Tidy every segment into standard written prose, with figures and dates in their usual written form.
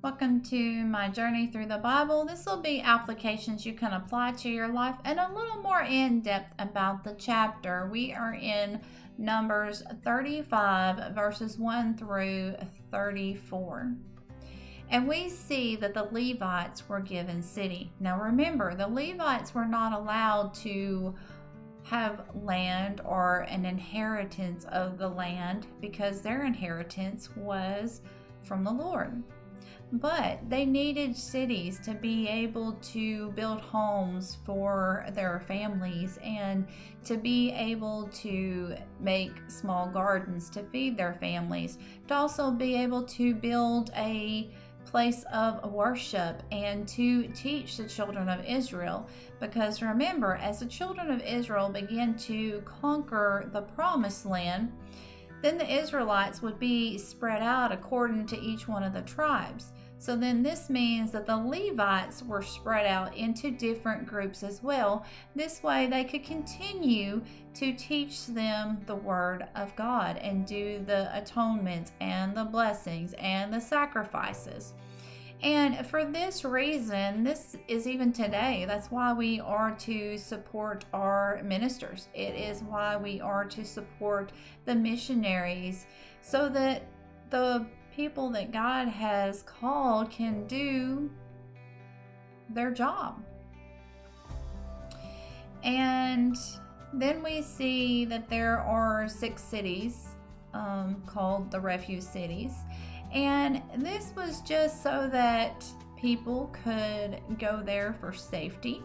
Welcome to my journey through the Bible. This will be applications you can apply to your life and a little more in depth about the chapter. We are in Numbers 35, verses 1 through 34. And we see that the Levites were given city. Now remember, the Levites were not allowed to have land or an inheritance of the land because their inheritance was from the Lord. But they needed cities to be able to build homes for their families and to be able to make small gardens to feed their families, to also be able to build a place of worship and to teach the children of Israel. Because remember, as the children of Israel began to conquer the promised land, then the Israelites would be spread out according to each one of the tribes. So then this means that the Levites were spread out into different groups as well. This way they could continue to teach them the word of God and do the atonement and the blessings and the sacrifices. And for this reason, this is even today, that's why we are to support our ministers. It is why we are to support the missionaries so that the people that God has called can do their job. And then we see that there are 6 cities called the refuge cities. And this was just so that people could go there for safety.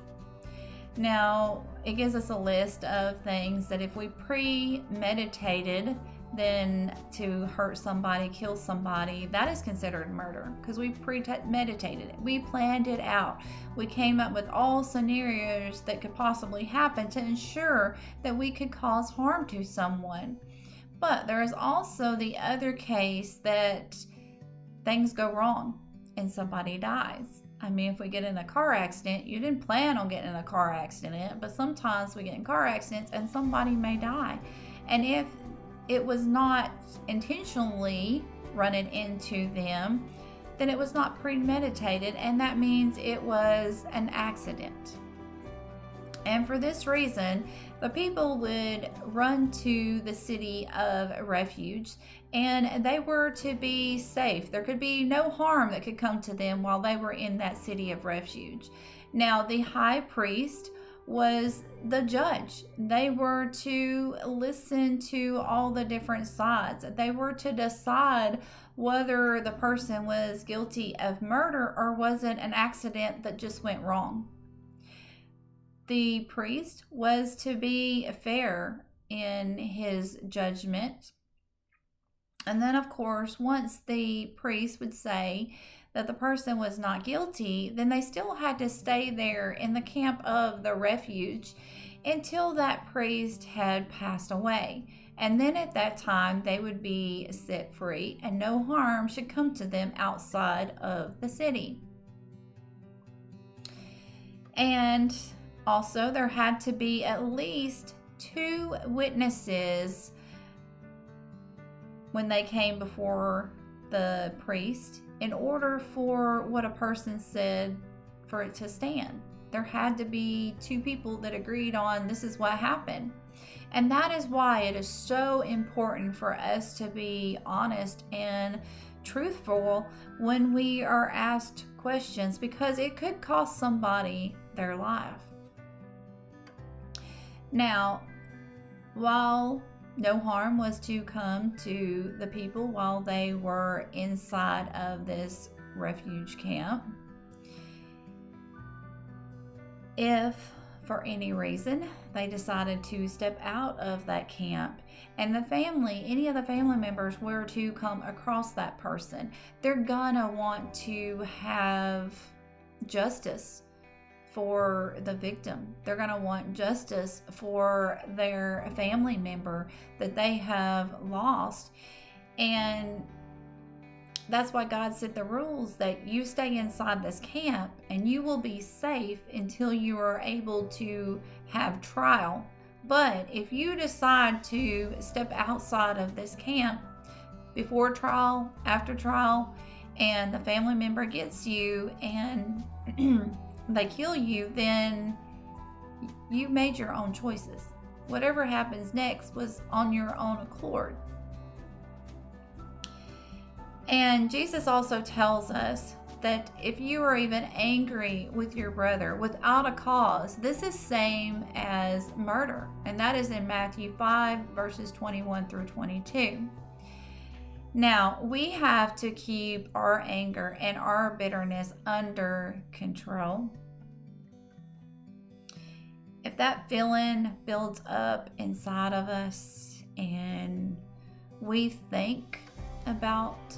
Now, it gives us a list of things that if we premeditated, then to hurt somebody, kill somebody, that is considered murder because we premeditated it. We planned it out. We came up with all scenarios that could possibly happen to ensure that we could cause harm to someone. But there is also the other case that things go wrong and somebody dies. I mean, if we get in a car accident, you didn't plan on getting in a car accident, but sometimes we get in car accidents and somebody may die. And if it was not intentionally running into them, then it was not premeditated, and that means it was an accident. And for this reason, the people would run to the city of refuge, and they were to be safe. There could be no harm that could come to them while they were in that city of refuge. Now, the high priest was the judge. They were to listen to all the different sides. They were to decide whether the person was guilty of murder or was it an accident that just went wrong. The priest was to be fair in his judgment. And then, of course, once the priest would say that the person was not guilty, then they still had to stay there in the camp of the refuge until that priest had passed away. And then at that time, they would be set free and no harm should come to them outside of the city. And also, there had to be at least 2 witnesses when they came before the priest in order for what a person said for it to stand. There had to be 2 people that agreed on this is what happened. And that is why it is so important for us to be honest and truthful when we are asked questions, because it could cost somebody their life. Now, while no harm was to come to the people while they were inside of this refuge camp, if for any reason they decided to step out of that camp and any of the family members were to come across that person, they're gonna want to have justice for the victim. They're going to want justice for their family member that they have lost. And that's why God set the rules that you stay inside this camp and you will be safe until you are able to have trial. But if you decide to step outside of this camp before trial, after trial, and the family member gets you and they kill you, then you made your own choices. Whatever happens next was on your own accord. And Jesus also tells us that if you are even angry with your brother without a cause, this is same as murder. And that is in Matthew 5, verses 21 through 22. Now, we have to keep our anger and our bitterness under control. If that feeling builds up inside of us and we think about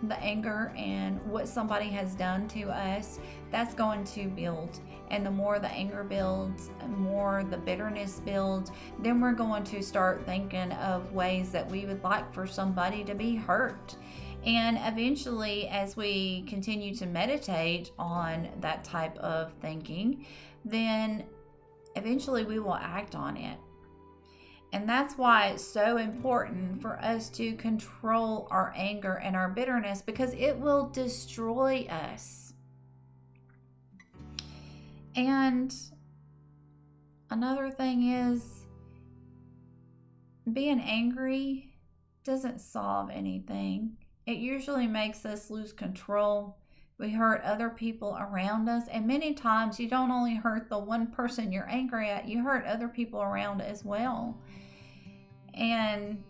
the anger and what somebody has done to us, that's going to build. And the more the anger builds, the more the bitterness builds, then we're going to start thinking of ways that we would like for somebody to be hurt. And eventually, as we continue to meditate on that type of thinking, then eventually we will act on it. And that's why it's so important for us to control our anger and our bitterness, because it will destroy us. And another thing is, being angry doesn't solve anything. It usually makes us lose control. We hurt other people around us. And many times you don't only hurt the one person you're angry at, you hurt other people around as well. And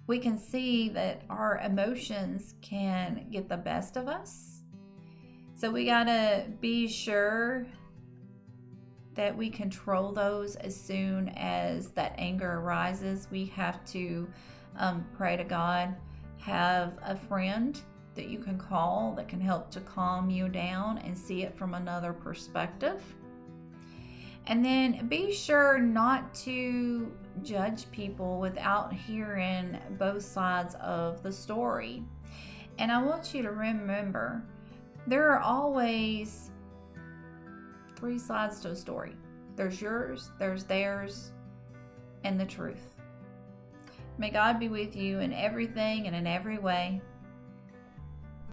we can see that our emotions can get the best of us. So we got to be sure that we control those as soon as that anger arises. We have to pray to God, have a friend that you can call that can help to calm you down and see it from another perspective. And then be sure not to judge people without hearing both sides of the story. And I want you to remember, there are always three sides to a story. There's yours, there's theirs, and the truth. May God be with you in everything and in every way.